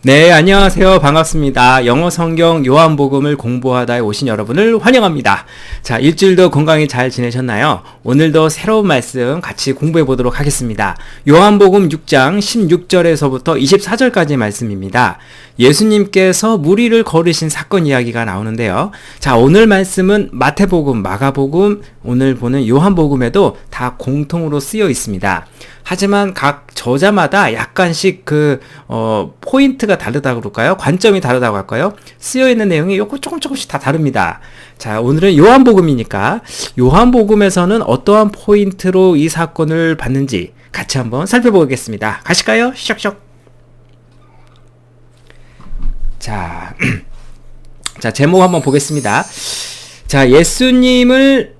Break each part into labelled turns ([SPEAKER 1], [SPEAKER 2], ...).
[SPEAKER 1] 네, 안녕하세요. 반갑습니다. 영어 성경 요한복음을 공부하다에 오신 여러분을 환영합니다. 자, 일주일도 건강히 잘 지내셨나요? 오늘도 새로운 말씀 같이 공부해 보도록 하겠습니다. 요한복음 6장 16절에서부터 24절까지 말씀입니다. 예수님께서 무리를 걸으신 사건 이야기가 나오는데요. 자, 오늘 말씀은 마태복음, 마가복음, 오늘 보는 요한복음에도 다 공통으로 쓰여 있습니다. 하지만 각 저자마다 약간씩 포인트가 다르다고 그럴까요? 관점이 다르다고 할까요? 쓰여있는 내용이 조금씩 다 다릅니다. 자, 오늘은 요한복음이니까 요한복음에서는 어떠한 포인트로 이 사건을 봤는지 같이 한번 살펴보겠습니다. 가실까요? 슉슉. 자, 제목 한번 보겠습니다. 자, 예수님을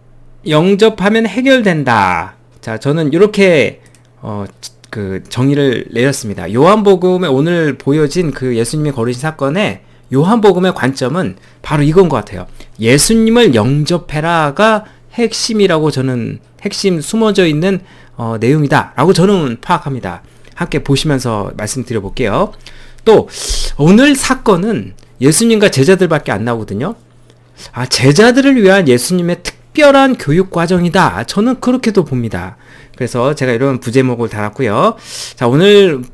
[SPEAKER 1] 영접하면 해결된다. 자, 저는 이렇게 정의를 내렸습니다. 요한복음에 오늘 보여진 그 예수님이 걸으신 사건에 요한복음의 관점은 바로 이건 것 같아요. 예수님을 영접해라가 핵심이라고 저는 핵심 숨어져 있는 내용이다 라고 저는 파악합니다. 함께 보시면서 말씀드려 볼게요. 또 오늘 사건은 예수님과 제자들밖에 안 나오거든요. 제자들을 위한 예수님의 특별한 교육 과정이다. 저는 그렇게도 봅니다. 그래서 제가 이런 부제목을 달았고요. 자, 오늘은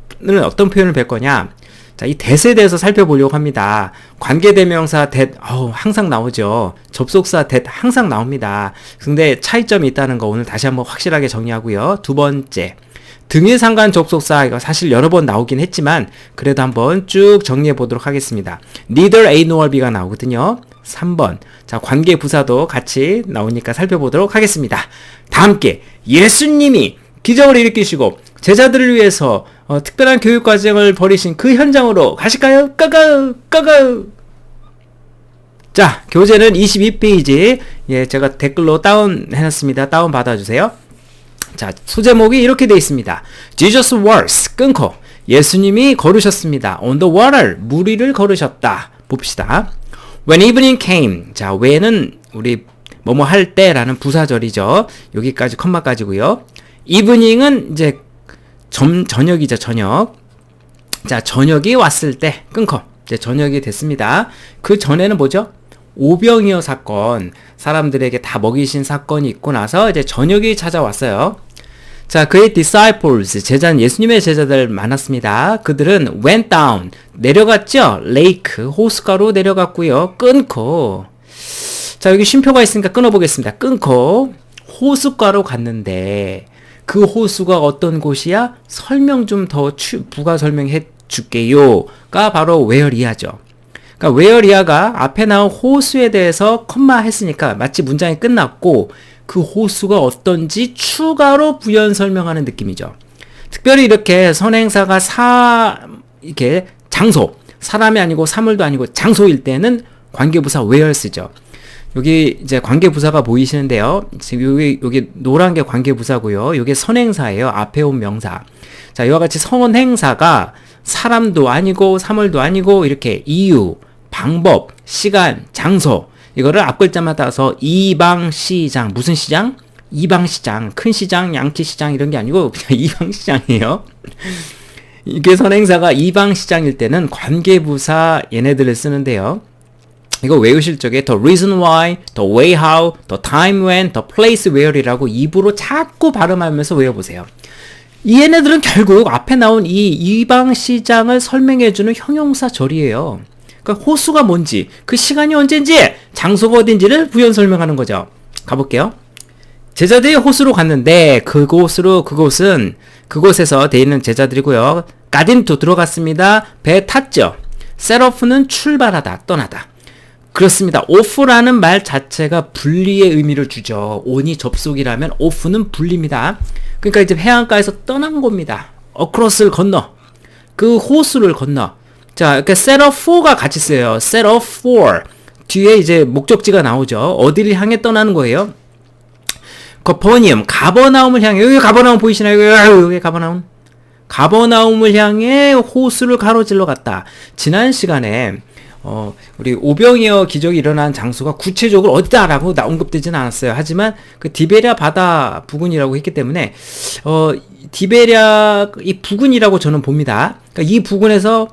[SPEAKER 1] 어떤 표현을 뵐 거냐? 자, 이 that에 대해서 살펴보려고 합니다. 관계대명사 that, 항상 나오죠. 접속사 that 항상 나옵니다. 근데 차이점이 있다는 거 오늘 다시 한번 확실하게 정리하고요. 두 번째, 등위상관 접속사, 이거 사실 여러 번 나오긴 했지만 그래도 한번 쭉 정리해 보도록 하겠습니다. neither A nor B가 나오거든요. 3번. 자, 관계부사도 같이 나오니까 살펴보도록 하겠습니다. 다 함께 예수님이 기적을 일으키시고 제자들을 위해서 특별한 교육과정을 벌이신 그 현장으로 가실까요? 까까우. 자, 교재는 22페이지. 예, 제가 댓글로 다운해놨습니다. 다운 받아주세요. 자, 소제목이 이렇게 되어 있습니다. Jesus walks, 끊고 예수님이 걸으셨습니다. On the water, 물 위를 걸으셨다. 봅시다. When evening came, 자, when은 우리 뭐뭐 할 때라는 부사절이죠. 여기까지 컴마까지고요. evening은 이제 저녁이죠, 저녁. 자, 저녁이 왔을 때 끊고 이제 저녁이 됐습니다. 그 전에는 뭐죠? 오병이어 사건, 사람들에게 다 먹이신 사건이 있고 나서 이제 저녁이 찾아왔어요. 자, 그의 disciples, 예수님의 제자들 많았습니다. 그들은 went down, 내려갔죠? lake, 호숫가로 내려갔고요. 끊고, 자, 여기 쉼표가 있으니까 끊어보겠습니다. 끊고 호숫가로 갔는데 그 호수가 어떤 곳이야? 설명 좀 더 부가 설명해 줄게요가 바로 where이하죠. 그러니까 where이하가 앞에 나온 호수에 대해서 컴마 했으니까 마치 문장이 끝났고 그 호수가 어떤지 추가로 부연 설명하는 느낌이죠. 특별히 이렇게 선행사가 이렇게 장소, 사람이 아니고 사물도 아니고 장소일 때는 관계부사 where 쓰죠. 여기 이제 관계부사가 보이시는데요. 지금 여기 노란 게 관계부사고요. 이게 선행사예요. 앞에 온 명사. 자, 이와 같이 선행사가 사람도 아니고 사물도 아니고 이렇게 이유, 방법, 시간, 장소, 이거를 앞글자만 따서 이방시장, 무슨 시장? 이방시장, 큰 시장, 양키시장 이런 게 아니고 그냥 이방시장이에요. 이게 선행사가 이방시장일 때는 관계부사 얘네들을 쓰는데요. 이거 외우실 적에 the reason why, the way how, the time when, the place where이라고 입으로 자꾸 발음하면서 외워보세요. 이 얘네들은 결국 앞에 나온 이 이방시장을 설명해주는 형용사절이에요. 그러니까 호수가 뭔지, 그 시간이 언제인지, 장소가 어딘지를 부연 설명하는 거죠. 가볼게요. 제자들이 호수로 갔는데 그곳에서 돼 있는 제자들이고요. 가딘토 들어갔습니다. 배 탔죠. 셋오프는 출발하다, 떠나다. 그렇습니다. off라는 말 자체가 분리의 의미를 주죠. on이 접속이라면 off는 분리입니다. 그러니까 이제 해안가에서 떠난 겁니다. across를 건너, 그 호수를 건너. 자, 이렇게 set off for가 같이 쓰여요. set off for. 뒤에 이제 목적지가 나오죠. 어디를 향해 떠나는 거예요? 거퍼니움, 가버나움을 향해. 여기 가버나움 보이시나요? 여기 가버나움. 가버나움을 향해 호수를 가로질러 갔다. 지난 시간에 우리 오병이어 기적이 일어난 장소가 구체적으로 어디다라고 언급되지는 않았어요. 하지만 그 디베랴 바다 부근이라고 했기 때문에 디베랴 이 부근이라고 저는 봅니다. 그러니까 이 부근에서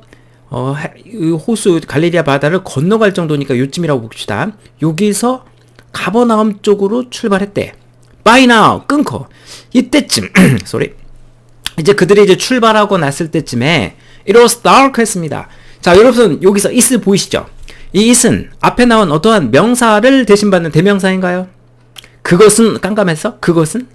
[SPEAKER 1] 이 호수 갈릴리아 바다를 건너갈 정도니까 요쯤이라고 봅시다. 여기서 가버나움 쪽으로 출발했대. By now 끊고 이때쯤 sorry. 이제 그들이 이제 출발하고 났을 때쯤에 it was dark 했습니다. 자, 여러분 여기서 is 보이시죠? 이 is은 앞에 나온 어떠한 명사를 대신받는 대명사인가요? 그것은 깜깜했어? 그것은?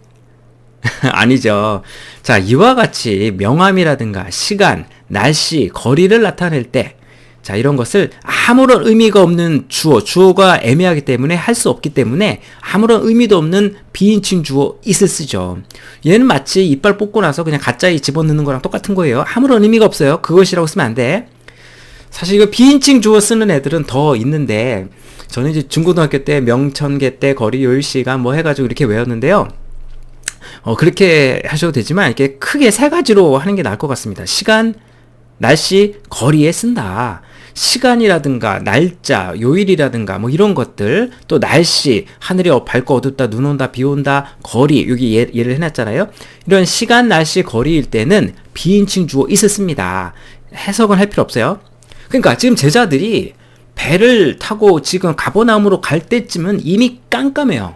[SPEAKER 1] 아니죠. 자, 이와 같이 명암이라든가 시간, 날씨, 거리를 나타낼 때, 자, 이런 것을 아무런 의미가 없는 주어가 애매하기 때문에 할 수 없기 때문에 아무런 의미도 없는 비인칭 주어 is을 쓰죠. 얘는 마치 이빨 뽑고 나서 그냥 가짜에 집어넣는 거랑 똑같은 거예요. 아무런 의미가 없어요. 그것이라고 쓰면 안 돼. 사실 이거 비인칭 주어 쓰는 애들은 더 있는데, 저는 이제 중고등학교 때 명천계 때 거리 요일 시간 뭐 해가지고 이렇게 외웠는데요. 그렇게 하셔도 되지만 이렇게 크게 세 가지로 하는 게 나을 것 같습니다. 시간, 날씨, 거리에 쓴다. 시간이라든가 날짜, 요일이라든가 뭐 이런 것들, 또 날씨, 하늘이 밝고 어둡다, 눈 온다, 비 온다, 거리, 여기 예를 해놨잖아요. 이런 시간, 날씨, 거리일 때는 비인칭 주어 is을 씁니다. 해석은 할 필요 없어요. 그러니까 지금 제자들이 배를 타고 지금 가버나움으로 갈 때쯤은 이미 깜깜해요.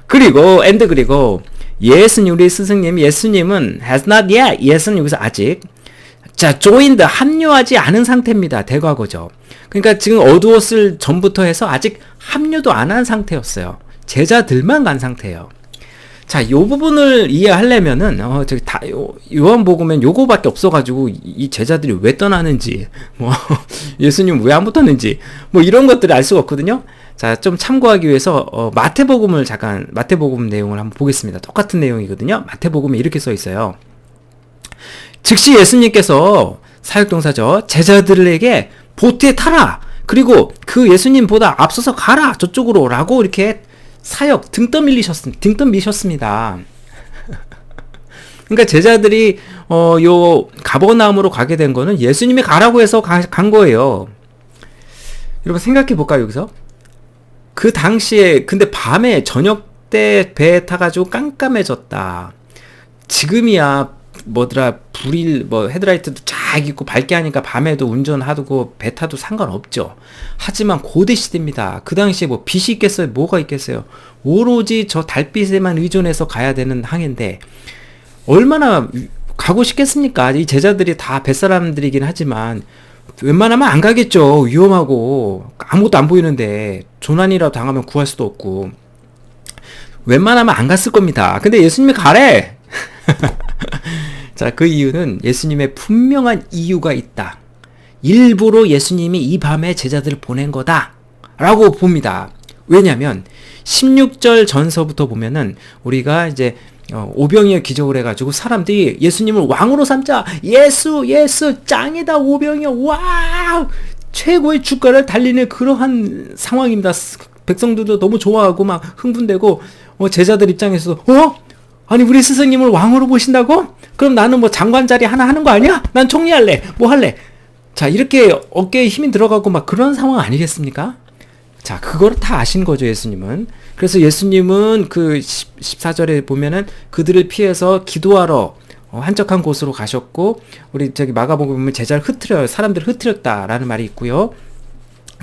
[SPEAKER 1] 그리고 예수님, 우리 스승님 예수님은 has not yet, yes은 여기서 아직, 자, joined, 합류하지 않은 상태입니다. 대과거죠. 그러니까 지금 어두웠을 전부터 해서 아직 합류도 안 한 상태였어요. 제자들만 간 상태예요. 자, 요 부분을 이해하려면은 요한복음엔 요거밖에 없어가지고 이 제자들이 왜 떠나는지, 뭐 예수님 왜 안 붙었는지, 뭐 이런 것들을 알 수가 없거든요. 자, 좀 참고하기 위해서 마태복음 내용을 한번 보겠습니다. 똑같은 내용이거든요. 마태복음에 이렇게 써 있어요. 즉시 예수님께서 사역동사죠. 제자들에게 보트에 타라. 그리고 그 예수님보다 앞서서 가라. 저쪽으로. 라고 이렇게 사역 등 떠밀리셨습니다. 그러니까 제자들이 요 가버나움으로 가게 된 거는 예수님이 가라고 해서 간 거예요. 여러분 생각해 볼까요, 여기서? 그 당시에 근데 밤에 저녁 때 배에 타가지고 깜깜해졌다. 지금이야 불일 헤드라이트도 쫙 있고 밝게 하니까 밤에도 운전하고 배 타도 상관없죠. 하지만 고대 시대입니다. 그 당시에 뭐 빛이 있겠어요? 뭐가 있겠어요? 오로지 저 달빛에만 의존해서 가야 되는 항해인데 얼마나 가고 싶겠습니까? 이 제자들이 다 뱃사람들이긴 하지만 웬만하면 안 가겠죠. 위험하고 아무것도 안 보이는데 조난이라도 당하면 구할 수도 없고 웬만하면 안 갔을 겁니다. 근데 예수님이 가래. 자, 그 이유는 예수님의 분명한 이유가 있다. 일부러 예수님이 이 밤에 제자들을 보낸 거다 라고 봅니다. 왜냐면 16절 전서부터 보면은 우리가 이제 오병이어 기적을 해가지고 사람들이 예수님을 왕으로 삼자, 예수 짱이다, 오병이어, 와우, 최고의 주가를 달리는 그러한 상황입니다. 백성들도 너무 좋아하고 막 흥분되고 제자들 입장에서도 아니 우리 스승님을 왕으로 보신다고? 그럼 나는 뭐 장관 자리 하나 하는 거 아니야? 난 총리할래, 뭐 할래? 자, 이렇게 어깨에 힘이 들어가고 막 그런 상황 아니겠습니까? 자, 그걸 다 아신 거죠, 예수님은. 그래서 예수님은 그 14절에 보면은 그들을 피해서 기도하러 한적한 곳으로 가셨고, 우리 마가복음에 보면 제자를 사람들을 흩트렸다라는 말이 있고요.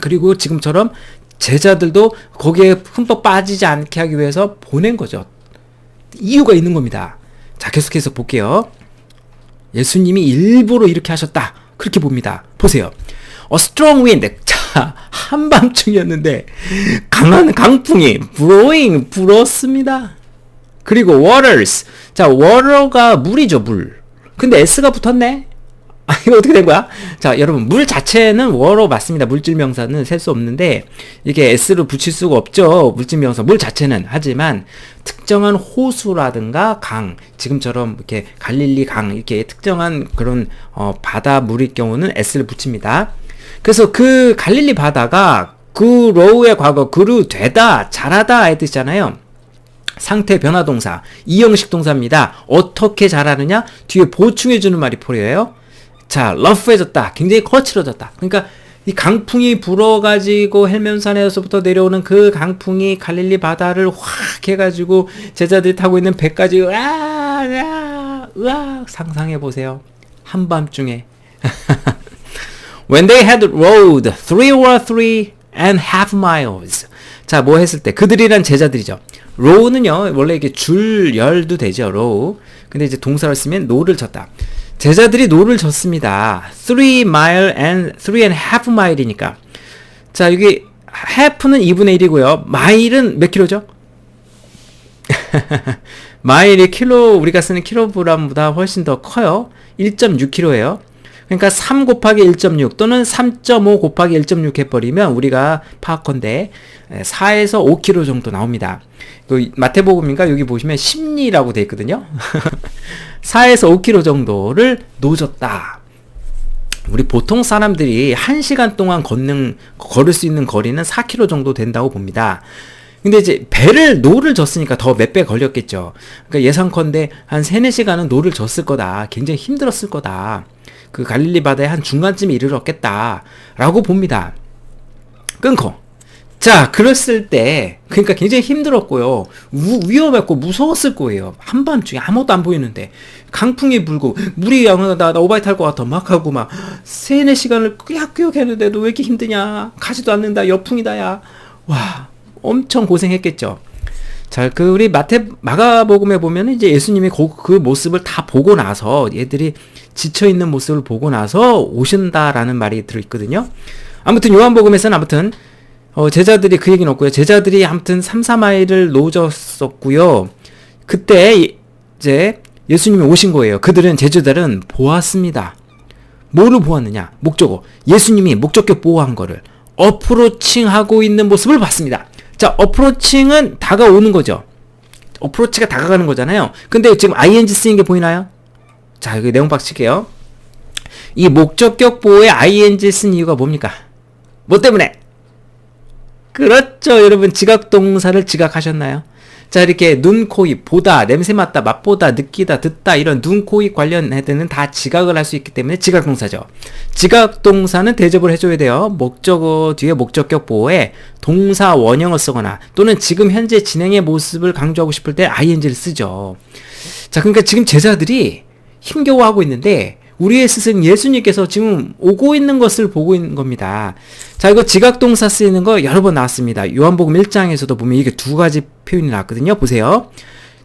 [SPEAKER 1] 그리고 지금처럼 제자들도 거기에 흠뻑 빠지지 않게 하기 위해서 보낸 거죠. 이유가 있는 겁니다. 자, 계속해서 볼게요. 예수님이 일부러 이렇게 하셨다. 그렇게 봅니다. 보세요. strong wind. 자, 한밤중이었는데 강한 강풍이 불었습니다. 그리고 waters. 자, water가 물이죠, 물. 근데 s가 붙었네? 이거 어떻게 된 거야? 자, 여러분, 물 자체는 water 맞습니다. 물질 명사는 셀 수 없는데 이게 s를 붙일 수가 없죠. 물질 명사 물 자체는. 하지만 특정한 호수라든가 강, 지금처럼 이렇게 갈릴리 강, 이렇게 특정한 그런 바다 물일 경우는 s를 붙입니다. 그래서 그 갈릴리 바다가 그로우의 과거 그루 되다, 자라다의 뜻이잖아요. 상태 변화 동사, 이형식 동사입니다. 어떻게 자라느냐? 뒤에 보충해주는 말이 필요해요. 자, 러프해졌다. 굉장히 거칠어졌다. 그러니까 이 강풍이 불어가지고 헬멘산에서부터 내려오는 그 강풍이 갈릴리 바다를 확 해가지고 제자들이 타고 있는 배까지 으악 상상해보세요. 한밤중에. When they had rowed 3.5 miles. 자, 뭐 했을 때? 그들이란 제자들이죠. row는요, 원래 이게 줄열도 되죠, row. 근데 이제 동사를 쓰면 노를 졌다. 제자들이 노를 졌습니다. 3.5 mile이니까. 자, 여기 half는 2분의 1이고요. 마일은 몇 킬로죠? 마일이 킬로, 우리가 쓰는 킬로그램보다 훨씬 더 커요. 1.6kg예요. 그러니까 3 곱하기 1.6 또는 3.5 곱하기 1.6 해버리면 우리가 파악컨대 4에서 5kg 정도 나옵니다. 마태복음인가 여기 보시면 심리라고 되어 있거든요. 4에서 5kg 정도를 노졌다. 우리 보통 사람들이 1시간 동안 걸을 수 있는 거리는 4km 정도 된다고 봅니다. 근데 이제 노를 졌으니까 더 몇 배 걸렸겠죠. 그러니까 예상컨대 한 3-4시간은 노를 졌을 거다. 굉장히 힘들었을 거다. 그 갈릴리 바다의 한 중간쯤에 이르렀겠다. 라고 봅니다. 끊고. 자, 그랬을 때, 그러니까 굉장히 힘들었고요. 위험했고 무서웠을 거예요. 한밤중에 아무것도 안 보이는데. 강풍이 불고, 물이 나 오바이트 할 것 같아. 막 하고 막, 3-4시간을 끄역끄역 했는데도 왜 이렇게 힘드냐. 가지도 않는다. 열풍이다, 야. 와, 엄청 고생했겠죠. 자, 우리 마가복음에 보면 이제 예수님이 그 모습을 다 보고 나서, 얘들이 지쳐있는 모습을 보고 나서 오신다라는 말이 들어있거든요. 아무튼 요한복음에서는 제자들이 그 얘기는 없고요. 제자들이 아무튼 3-4마일을 노졌었고요. 그때 이제 예수님이 오신 거예요. 제자들은 보았습니다. 뭐를 보았느냐? 목적어. 예수님이 목적격 보호한 거를 어프로칭하고 있는 모습을 봤습니다. 자, 어프로칭은 다가오는 거죠. 어프로치가 다가가는 거잖아요. 근데 지금 ing 쓰인 게 보이나요? 자, 여기 내용 박칠게요. 이 목적격 보호에 ing 쓴 이유가 뭡니까? 뭐 때문에? 그렇죠. 여러분, 지각동사를 지각하셨나요? 자, 이렇게 눈, 코, 입, 보다, 냄새 맡다, 맛보다, 느끼다, 듣다 이런 눈, 코, 입 관련 헤드는 다 지각을 할 수 있기 때문에 지각동사죠. 지각동사는 대접을 해줘야 돼요. 목적어 뒤에 목적격 보호에 동사 원형을 쓰거나 또는 지금 현재 진행의 모습을 강조하고 싶을 때 ing를 쓰죠. 자, 그러니까 지금 제자들이 힘겨워하고 있는데 우리의 스승 예수님께서 지금 오고 있는 것을 보고 있는 겁니다. 자, 이거 지각동사 쓰이는 거 여러 번 나왔습니다. 요한복음 1장에서도 보면 이게 2가지 표현이 나왔거든요. 보세요.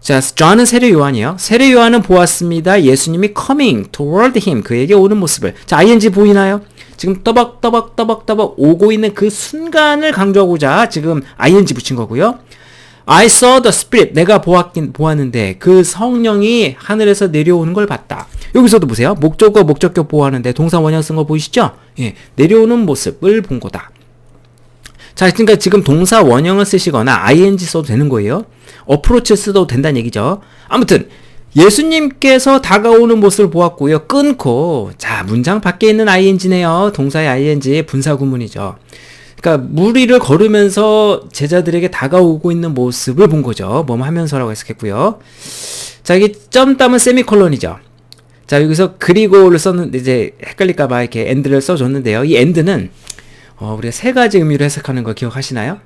[SPEAKER 1] 자, John은 세례 요한이에요. 세례 요한은 보았습니다. 예수님이 coming toward him, 그에게 오는 모습을. 자, ing 보이나요? 지금 떠벅떠벅 오고 있는 그 순간을 강조하고자 지금 ing 붙인 거고요. I saw the Spirit. 내가 보았는데 그 성령이 하늘에서 내려오는 걸 봤다. 여기서도 보세요. 목적어, 목적격 보호하는데 동사 원형 쓴 거 보이시죠? 예, 내려오는 모습을 본 거다. 자, 그러니까 지금 동사 원형을 쓰시거나 ing 써도 되는 거예요. approach 써도 된다는 얘기죠. 아무튼 예수님께서 다가오는 모습을 보았고요. 끊고, 자, 문장 밖에 있는 ing네요. 동사의 ing, 분사구문이죠. 그러니까 무리를 걸으면서 제자들에게 다가오고 있는 모습을 본 거죠. 뭐뭐 하면서라고 해석했고요. 자, 여기 점 따면 세미콜론이죠. 자, 여기서 그리고를 썼는데 이제 헷갈릴까봐 이렇게 and를 써줬는데요. 이 and는 우리가 3가지 의미로 해석하는 거 기억하시나요?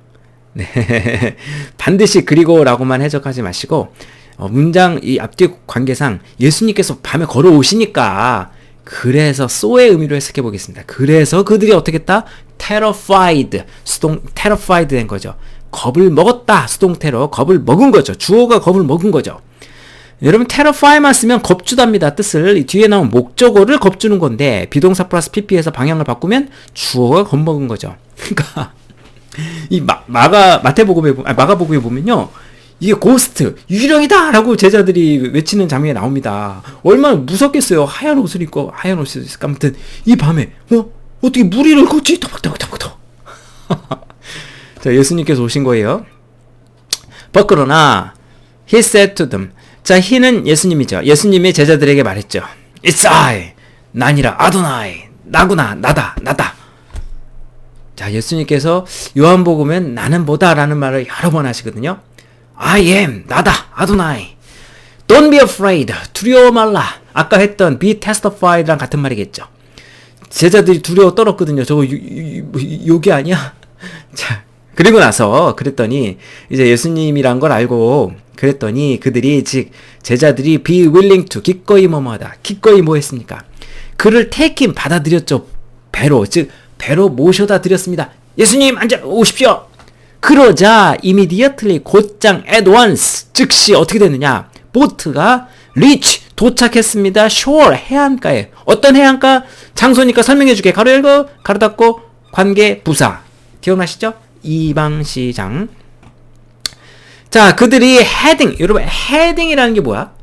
[SPEAKER 1] 네. 반드시 그리고라고만 해석하지 마시고 문장 이 앞뒤 관계상 예수님께서 밤에 걸어오시니까 그래서 so의 의미로 해석해 보겠습니다. 그래서 그들이 어떻게 했다? terrified 된 거죠. 겁을 먹었다. 수동 테러, 겁을 먹은 거죠. 주어가 겁을 먹은 거죠. 여러분, terrify만 쓰면 겁주답니다. 뜻을 뒤에 나온 목적어를 겁주는 건데 비동사 플러스 pp에서 방향을 바꾸면 주어가 겁먹은 거죠. 그러니까 이 마가복음에 보면요, 이게 고스트 유령이다 라고 제자들이 외치는 장면이 나옵니다. 얼마나 무섭겠어요. 하얀 옷을 입고 하얀 옷을 입고. 아무튼 이 밤에 어떻게 무리를 걷지? 터벅터벅터벅터. 자, 예수님께서 오신 거예요. But 그러나 he said to them. 자, he는 예수님이죠. 예수님이 제자들에게 말했죠. It's I. 난이라. 아도나이. 나구나. 나다. 자, 예수님께서 요한복음엔 나는 뭐다 라는 말을 여러 번 하시거든요. I am. 나다. 아도나이. Don't be afraid. 두려워 말라. 아까 했던 be testified랑 같은 말이겠죠. 제자들이 두려워 떨었거든요. 저거 욕이 아니야? 자, 그리고 나서 그랬더니 이제 예수님이란 걸 알고 그랬더니 그들이 제자들이 be willing to 기꺼이 뭐뭐하다. 기꺼이 뭐 했습니까? 그를 take him 받아들였죠. 배로, 즉 배로 모셔다 드렸습니다. 예수님 앉아 오십시오. 그러자 immediately 곧장 at once 즉시 어떻게 됐느냐? 보트가 reach 도착했습니다. shore 해안가에. 어떤 해안가? 장소니까 설명해 줄게. 가로 열고 가로 닫고 관계 부사. 기억나시죠? 이방시장. 자, 그들이 heading. 여러분 heading이라는 게 뭐야?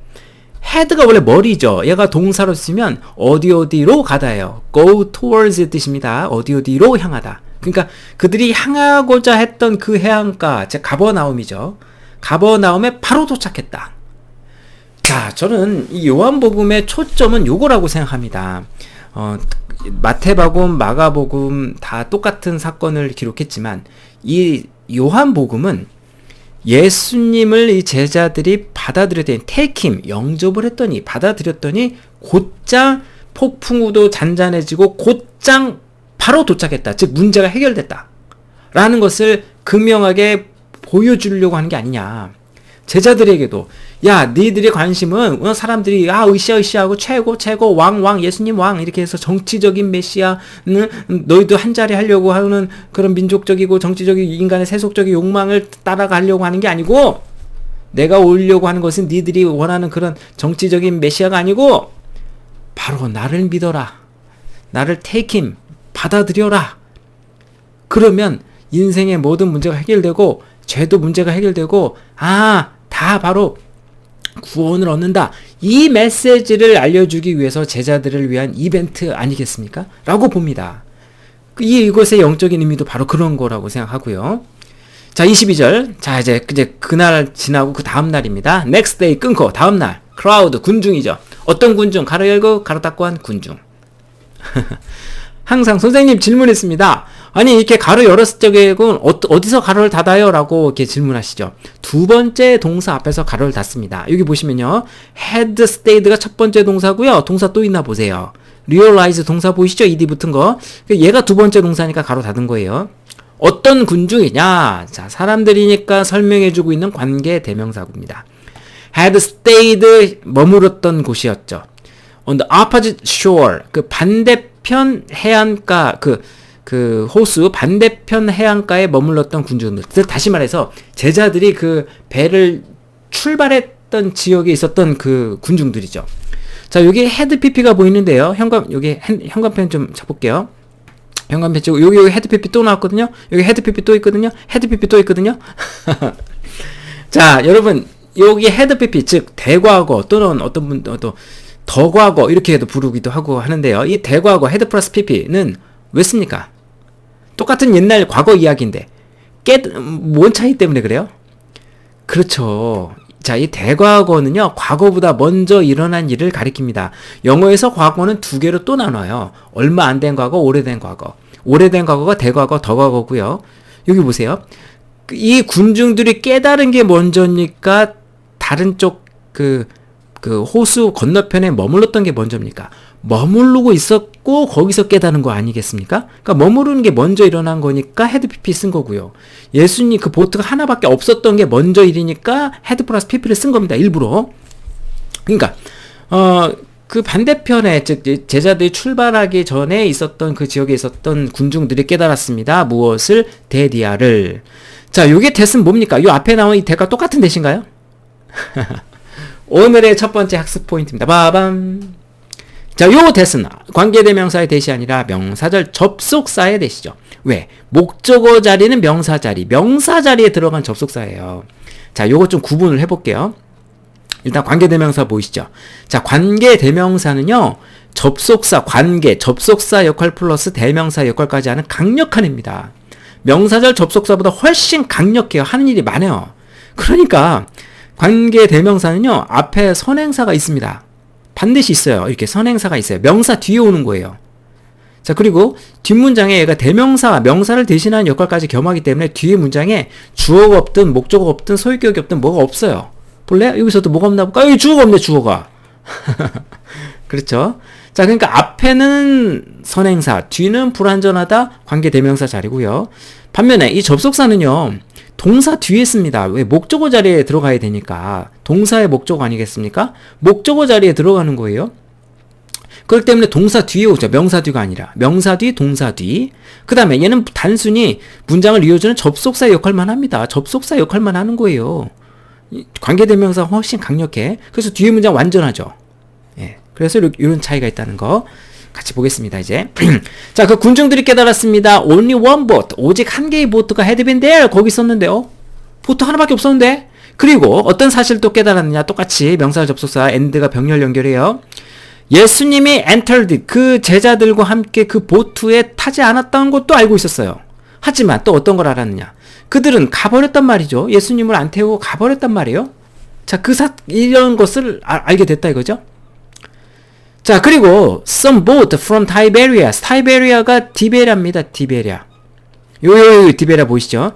[SPEAKER 1] head가 원래 머리죠. 얘가 동사로 쓰면 어디로 가다예요. go towards 뜻입니다. 어디로 향하다. 그러니까 그들이 향하고자 했던 그 해안가, 즉 가버나움이죠. 가버나움에 바로 도착했다. 자, 저는 이 요한복음의 초점은 요거라고 생각합니다. 마태복음, 마가복음 다 똑같은 사건을 기록했지만 이 요한복음은 예수님을 이 제자들이 받아들였더니 take him, 영접을 했더니 받아들였더니 곧장 폭풍우도 잔잔해지고 곧장 바로 도착했다. 즉 문제가 해결됐다. 라는 것을 극명하게 보여주려고 하는 게 아니냐. 제자들에게도 야, 니들의 관심은 사람들이 으쌰으쌰하고 최고 왕 예수님 왕 이렇게 해서 정치적인 메시아는 너희도 한 자리 하려고 하는 그런 민족적이고 정치적인 인간의 세속적인 욕망을 따라가려고 하는 게 아니고 내가 오려고 하는 것은 니들이 원하는 그런 정치적인 메시아가 아니고 바로 나를 믿어라. 나를 take him 받아들여라. 그러면 인생의 모든 문제가 해결되고 죄도 문제가 해결되고 다 바로 구원을 얻는다. 이 메시지를 알려주기 위해서 제자들을 위한 이벤트 아니겠습니까? 라고 봅니다. 이것의 영적인 의미도 바로 그런 거라고 생각하고요. 자, 22절. 자, 이제 그날 지나고 그 다음 날입니다. next day 끊고 다음 날. crowd 군중이죠. 어떤 군중? 가로 열고 가로 닫고 한 군중. 항상 선생님 질문했습니다. 아니 이렇게 가로 열었을 적에는 어디서 가로를 닫아요? 라고 이렇게 질문하시죠. 두 번째 동사 앞에서 가로를 닫습니다. 여기 보시면요. had stayed가 첫 번째 동사고요. 동사 또 있나 보세요. realize 동사 보이시죠? ed 붙은 거. 얘가 두 번째 동사니까 가로 닫은 거예요. 어떤 군중이냐? 자, 사람들이니까 설명해주고 있는 관계 대명사구입니다. had stayed 머물렀던 곳이었죠. on the opposite shore 그 반대편 해안가 그 호수 반대편 해안가에 머물렀던 군중들. 다시 말해서 제자들이 그 배를 출발했던 지역에 있었던 그 군중들이죠. 자, 여기 헤드 PP가 보이는데요. 여기 현관펜 좀 쳐볼게요. 현관펜 치고 여기 헤드 PP 또 나왔거든요. 여기 헤드 PP 또 있거든요. 헤드 PP 또 있거든요. 자, 여러분 여기 헤드 PP 즉 대과거 또는 어떤 분 또 더과거 이렇게도 부르기도 하고 하는데요. 이 대과거 헤드 플러스 PP는 왜 씁니까? 똑같은 옛날 과거 이야기인데 뭔 차이 때문에 그래요? 그렇죠. 자, 이 대과거는요. 과거보다 먼저 일어난 일을 가리킵니다. 영어에서 과거는 두 개로 또 나눠요. 얼마 안 된 과거, 오래된 과거. 오래된 과거가 대과거, 더과거고요. 여기 보세요. 이 군중들이 깨달은 게 먼저입니까? 다른 쪽 그 호수 건너편에 머물렀던 게 먼저입니까? 머무르고 있었고 거기서 깨닫는 거 아니겠습니까? 그러니까 머무르는 게 먼저 일어난 거니까 헤드 PP 쓴 거고요. 예수님 그 보트가 하나밖에 없었던 게 먼저 일이니까 헤드 플러스 PP를 쓴 겁니다. 일부러. 그러니까 그 반대편에 즉 제자들이 출발하기 전에 있었던 그 지역에 있었던 군중들이 깨달았습니다. 무엇을? 대디아를. 자, 요게 대스는 뭡니까? 요 앞에 나온 이 대가 똑같은 대신가요? 오늘의 첫 번째 학습 포인트입니다. 빠밤. 자, 요 대스는 관계대명사의 대시 아니라 명사절 접속사의 대시죠. 왜? 목적어 자리는 명사 자리, 명사 자리에 들어간 접속사예요. 자, 요거 좀 구분을 해볼게요. 일단 관계대명사 보이시죠? 자, 관계대명사는요, 접속사, 관계, 접속사 역할 플러스 대명사 역할까지 하는 강력한 입니다. 명사절 접속사보다 훨씬 강력해요. 하는 일이 많아요. 그러니까 관계대명사는요, 앞에 선행사가 있습니다. 반드시 있어요. 이렇게 선행사가 있어요. 명사 뒤에 오는 거예요. 자, 그리고 뒷문장에 얘가 대명사, 명사를 대신하는 역할까지 겸하기 때문에 뒤에 문장에 주어가 없든 목적어가 없든 소유격이 없든 뭐가 없어요. 볼래? 여기서도 뭐가 없나 볼까? 여기 주어가 없네, 주어가. 그렇죠? 자, 그러니까 앞에는 선행사, 뒤는 불완전하다, 관계대명사 자리고요. 반면에 이 접속사는요, 동사 뒤에 씁니다. 왜? 목적어 자리에 들어가야 되니까. 동사의 목적어 아니겠습니까? 목적어 자리에 들어가는 거예요. 그렇기 때문에 동사 뒤에 오죠. 명사 뒤가 아니라. 명사 뒤, 동사 뒤. 그 다음에 얘는 단순히 문장을 이어주는 접속사 역할만 합니다. 접속사 역할만 하는 거예요. 관계대명사가 훨씬 강력해. 그래서 뒤에 문장 완전하죠. 예. 그래서 이런 차이가 있다는 거 같이 보겠습니다, 이제. 자, 그 군중들이 깨달았습니다. Only one boat. 오직 한 개의 보트가 had been there. 거기 있었는데요. 보트 하나밖에 없었는데. 그리고 어떤 사실을 또 깨달았느냐. 똑같이 명사 접속사 and가 병렬 연결해요. 예수님이 entered, 그 제자들과 함께 그 보트에 타지 않았다는 것도 알고 있었어요. 하지만 또 어떤 걸 알았느냐. 그들은 가버렸단 말이죠. 예수님을 안 태우고 가버렸단 말이에요. 자, 이런 것을 알게 됐다 이거죠. 자, 그리고 some boat from Tiberias. 타이베리아가 디베리아입니다. 디베리아. 요 디베리아 보이시죠?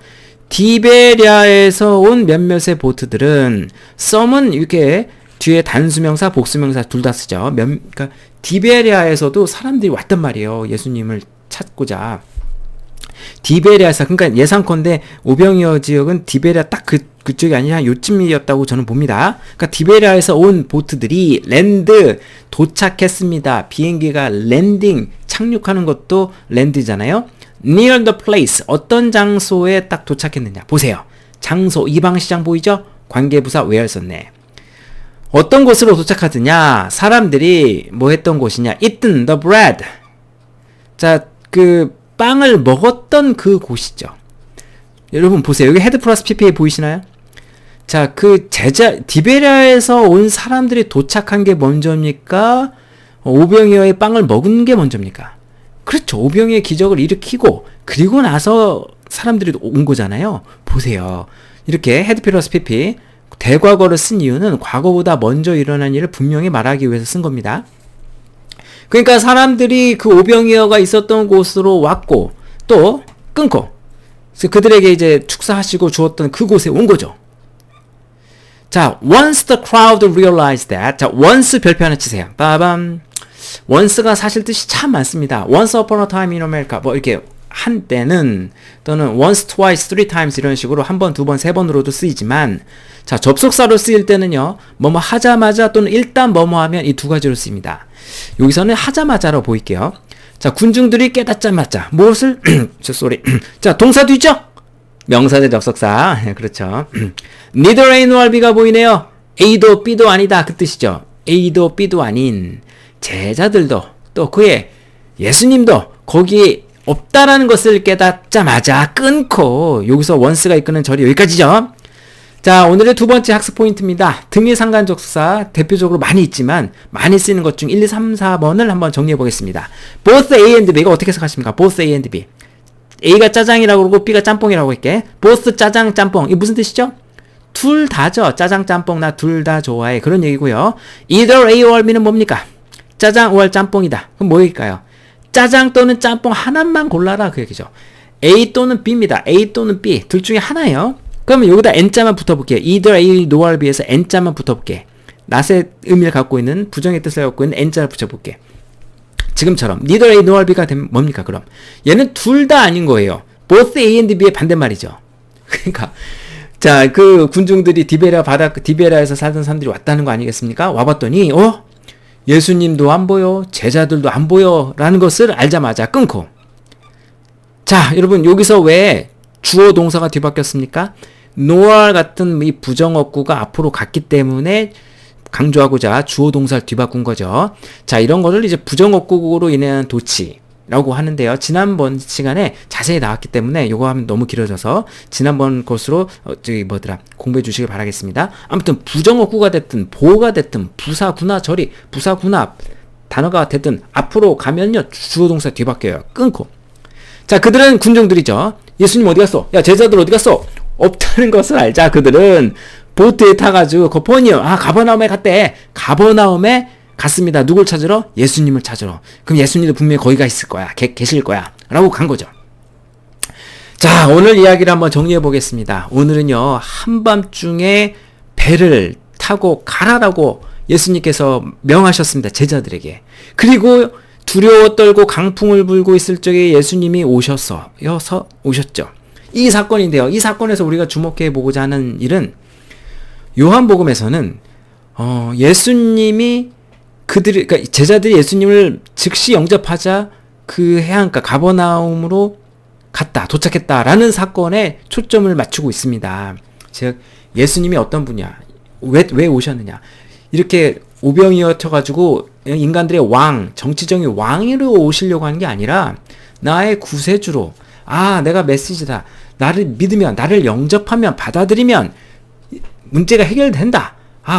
[SPEAKER 1] 디베리아에서 온 몇몇의 보트들은 some은 이렇게 뒤에 단수명사, 복수명사 둘 다 쓰죠. 그러니까 디베리아에서도 사람들이 왔단 말이에요. 예수님을 찾고자. 디베리아에서, 그러니까 예상컨대 오병이어 지역은 디베리아 딱 그쪽이 아니라 요쯤이었다고 저는 봅니다. 그러니까 디베리아에서 온 보트들이 랜드 도착했습니다. 비행기가 랜딩 착륙하는 것도 랜드잖아요. near the place, 어떤 장소에 딱 도착했느냐 보세요. 장소, 이방시장 보이죠? 관계부사 where 썼네. 어떤 곳으로 도착하느냐. 사람들이 뭐 했던 곳이냐. eaten the bread. 자, 그 빵을 먹었던 그 곳이죠. 여러분 보세요. 여기 헤드 플러스 PPA 보이시나요? 자, 그 디베리아에서 온 사람들이 도착한 게 먼저입니까? 오병이어의 빵을 먹은 게 먼저입니까? 그렇죠. 오병이어의 기적을 일으키고 그리고 나서 사람들이 온 거잖아요. 보세요. 이렇게 헤드 플러스 PP 대과거를 쓴 이유는 과거보다 먼저 일어난 일을 분명히 말하기 위해서 쓴 겁니다. 그러니까 사람들이 그 오병이어가 있었던 곳으로 왔고 또 끊고 그들에게 이제 축사하시고 주었던 그곳에 온 거죠. 자, once the crowd realized that. 자, once 별표 하나 치세요. 빠밤. once가 사실 뜻이 참 많습니다. once upon a time in America. 뭐 이렇게 한때는 또는 once, twice, three times 이런 식으로 한 번, 두 번, 세 번으로도 쓰이지만 자, 접속사로 쓰일 때는요. 뭐뭐 하자마자 또는 일단 뭐뭐 하면 이 두 가지로 쓰입니다. 여기서는 하자마자로 보일게요. 자, 군중들이 깨닫자마자 무엇을? 자, 동사 뒤죠? 명사 대 접속사. 그렇죠. neither A nor B가 보이네요. A도 B도 아니다 그 뜻이죠. A도 B도 아닌 제자들도 또 그의 예수님도 거기에 없다라는 것을 깨닫자마자 끊고 여기서 once가 이끄는 절이 여기까지죠. 자, 오늘의 두 번째 학습 포인트입니다. 등위 상관접속사 대표적으로 많이 있지만 많이 쓰이는 것 중 1, 2, 3, 4번을 한번 정리해 보겠습니다. both A and B가 어떻게 해석하십니까? both A and B. A가 짜장이라고 그러고 B가 짬뽕이라고 할게. both 짜장 짬뽕. 이게 무슨 뜻이죠? 둘 다죠. 짜장 짬뽕 나 둘 다 좋아해. 그런 얘기고요. either A or B는 뭡니까? 짜장 or 짬뽕이다. 그럼 뭐일까요? 짜장 또는 짬뽕 하나만 골라라 그 얘기죠. A 또는 B입니다. A 또는 B 둘 중에 하나예요. 그러면 여기다 N자만 붙어볼게요. either A nor B에서 N자만 붙어볼게. 낫의 의미를 갖고 있는 부정의 뜻을 갖고 있는 N자를 붙여볼게. 지금처럼 neither A nor B가 되면 뭡니까 그럼? 얘는 둘 다 아닌 거예요. both A and B의 반대말이죠. 그러니까 자, 그 군중들이 디베리아에서 살던 사람들이 왔다는 거 아니겠습니까? 와봤더니 예수님도 안 보여, 제자들도 안 보여 라는 것을 알자마자 끊고. 자, 여러분 여기서 왜 주어 동사가 뒤바뀌었습니까? nor 같은 이 부정어구가 앞으로 갔기 때문에 강조하고자 주어 동사를 뒤바꾼 거죠. 자, 이런 거를 이제 부정어구로 인한 도치라고 하는데요. 지난번 시간에 자세히 나왔기 때문에 요거 하면 너무 길어져서 지난번 것으로 공부해 주시길 바라겠습니다. 아무튼 부정어구가 됐든 보호가 됐든 부사구나 절이 부사구나 단어가 됐든 앞으로 가면요 주어 동사 뒤바뀌어요. 끊고. 자, 그들은 군중들이죠. 예수님 어디 갔어? 야, 제자들 어디 갔어? 없다는 것을 알자. 그들은 보트에 타가지고 가버나움에 갔대. 가버나움에 갔습니다. 누굴 찾으러? 예수님을 찾으러. 그럼 예수님도 분명히 거기가 있을 거야. 계실 거야. 라고 간 거죠. 자, 오늘 이야기를 한번 정리해 보겠습니다. 오늘은요, 한밤중에 배를 타고 가라라고 예수님께서 명하셨습니다. 제자들에게. 그리고 두려워 떨고 강풍을 불고 있을 적에 예수님이 오셨죠. 이 사건인데요. 이 사건에서 우리가 주목해 보고자 하는 일은 요한복음에서는 예수님이 그러니까 제자들이 예수님을 즉시 영접하자 그 해안가 가버나움으로 도착했다라는 사건에 초점을 맞추고 있습니다. 즉, 예수님이 어떤 분이야? 왜 오셨느냐? 이렇게 오병이어쳐가지고 인간들의 정치적인 왕으로 오시려고 하는 게 아니라 나의 구세주로, 내가 메시지다. 나를 믿으면, 나를 영접하면, 받아들이면 문제가 해결된다.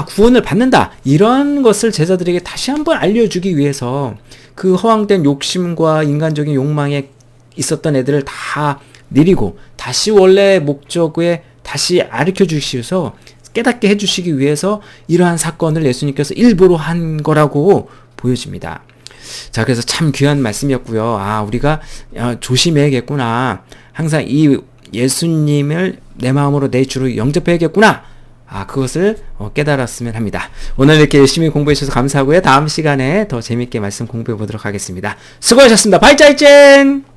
[SPEAKER 1] 구원을 받는다. 이런 것을 제자들에게 다시 한번 알려주기 위해서 그 허황된 욕심과 인간적인 욕망에 있었던 애들을 다 내리고 다시 원래 목적에 다시 가르쳐 주시면서 깨닫게 해주시기 위해서 이러한 사건을 예수님께서 일부러 한 거라고 보여집니다. 자, 그래서 참 귀한 말씀이었고요. 우리가 조심해야겠구나. 항상 이 예수님을 내 마음으로 내 주로 영접해야겠구나. 그것을 깨달았으면 합니다. 오늘 이렇게 열심히 공부해 주셔서 감사하고요. 다음 시간에 더 재밌게 말씀 공부해 보도록 하겠습니다. 수고하셨습니다. 발자이젠!